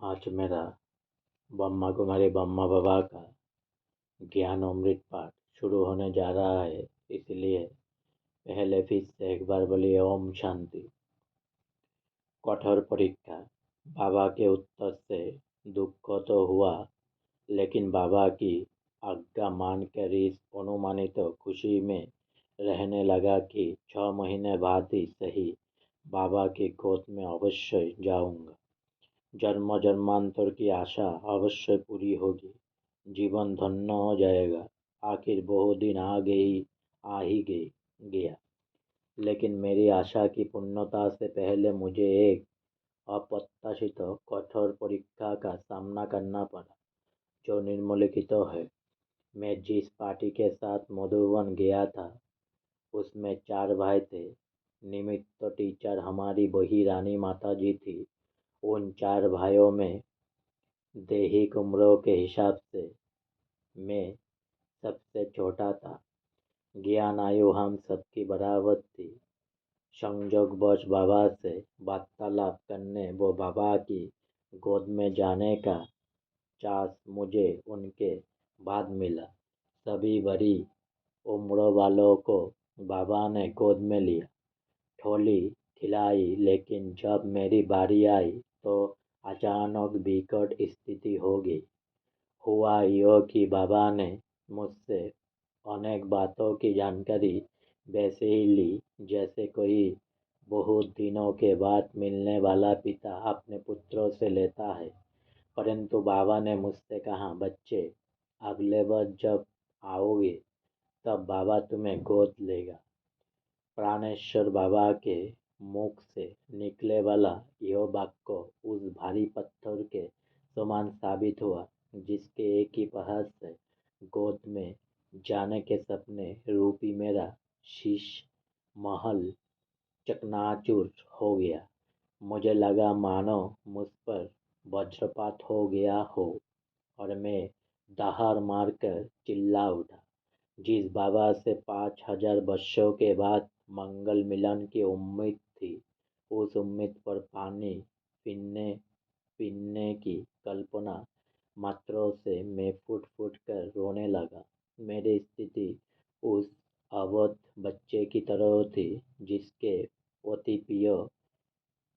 आज मेरा ब्रह्मा कुमारी ब्रह्मा बाबा का ज्ञान अमृत पाठ शुरू होने जा रहा है। इसलिए पहले फिर से एक बार बोलिए ओम शांति। कठोर परीक्षा। बाबा के उत्तर से दुख तो हुआ, लेकिन बाबा की आज्ञा मानकर इस अनुमानित खुशी में रहने लगा कि 6 महीने बाद ही सही बाबा की गोद में अवश्य जाऊंगा। जन्म जन्मांतर की आशा अवश्य पूरी होगी। जीवन धन्य हो जाएगा। आखिर बहुत दिन आ ही गया। लेकिन मेरी आशा की पूर्णता से पहले मुझे एक अप्रत्याशित कठोर परीक्षा का सामना करना पड़ा, जो निम्नलिखित है। मैं जिस पार्टी के साथ मधुबन गया था, उसमें 4 भाई थे। निमित्त टीचर हमारी बही रानी माता जी थी। उन 4 भाइयों में दैहिक उम्रों के हिसाब से मैं सबसे छोटा था। ज्ञान आयु हम सबकी बराबर थी। संयोगवश बाबा से वार्तालाप करने व बाबा की गोद में जाने का चांस मुझे उनके बाद मिला। सभी बड़ी उम्र वालों को बाबा ने गोद में लिया, ठोली खिलाई, लेकिन जब मेरी बारी आई तो अचानक विकट स्थिति हो गई। हुआ यूं कि बाबा ने मुझसे अनेक बातों की जानकारी वैसे ही ली जैसे कोई बहुत दिनों के बाद मिलने वाला पिता अपने पुत्रों से लेता है। परंतु बाबा ने मुझसे कहा, बच्चे, अगले बार जब आओगे तब बाबा तुम्हें गोद लेगा। प्राणेश्वर बाबा के मुख से निकले वाला यह वाक्य उस भारी पत्थर के समान साबित हुआ, जिसके एक ही प्रहार से गोद में जाने के सपने रूपी मेरा शीश महल चकनाचूर हो गया। मुझे लगा मानो मुझ पर वज्रपात हो गया हो और मैं दहाड़ मारकर चिल्ला उठा। जिस बाबा से 5,000 वर्षों के बाद मंगल मिलन की उम्मीद थी, उस उम्मीद पर पानी पीने पीने की कल्पना मात्रों से मैं फूट फूट कर रोने लगा। मेरी स्थिति उस अबोध बच्चे की तरह थी जिसके अति प्रिय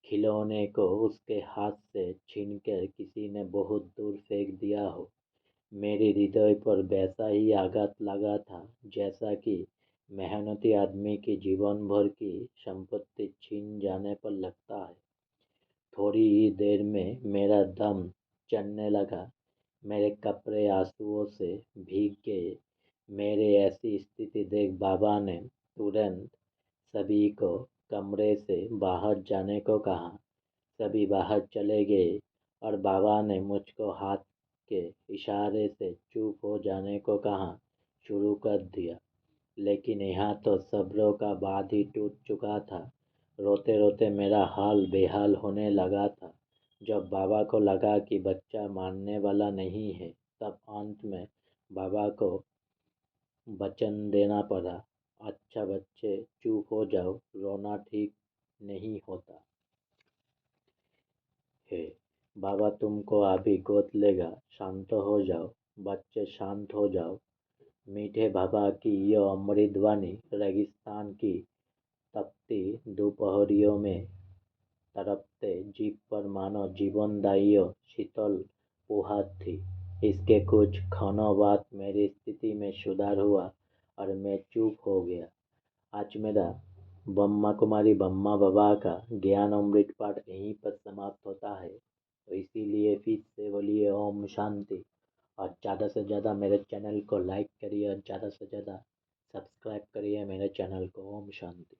खिलौने को उसके हाथ से छीनकर किसी ने बहुत दूर फेंक दिया हो। मेरे हृदय पर वैसा ही आघात लगा था जैसा कि मेहनती आदमी की जीवन भर की संपत्ति छीन जाने पर लगता है। थोड़ी ही देर में मेरा दम चलने लगा। मेरे कपड़े आंसुओं से भीग गए। मेरे ऐसी स्थिति देख बाबा ने तुरंत सभी को कमरे से बाहर जाने को कहा। सभी बाहर चले गए और बाबा ने मुझको हाथ के इशारे से चुप हो जाने को कहा शुरू कर दिया। लेकिन यहाँ तो सब्रों का बांध ही टूट चुका था। रोते रोते मेरा हाल बेहाल होने लगा था। जब बाबा को लगा कि बच्चा मानने वाला नहीं है, तब अंत में बाबा को वचन देना पड़ा, अच्छा बच्चे, चुप हो जाओ, रोना ठीक नहीं होता है। बाबा तुमको अभी गोद लेगा, शांत हो जाओ। बच्चे शांत हो जाओ। मीठे बाबा की यह अमृतवाणी रेगिस्तान की तपती दोपहरियों में तड़पते जीभ पर मानो जीवनदायी शीतल फुहार थी। इसके कुछ क्षणों बाद मेरी स्थिति में सुधार हुआ और मैं चुप हो गया। आज मेरा ब्रह्मा कुमारी ब्रह्मा बाबा का ज्ञान अमृत पाठ यहीं पर समाप्त होता है। तो इसीलिए फिर से बोलिए ओम शांति। और ज़्यादा से ज़्यादा मेरे चैनल को लाइक करिए और ज़्यादा से ज़्यादा सब्सक्राइब करिए मेरे चैनल को। ओम शांति।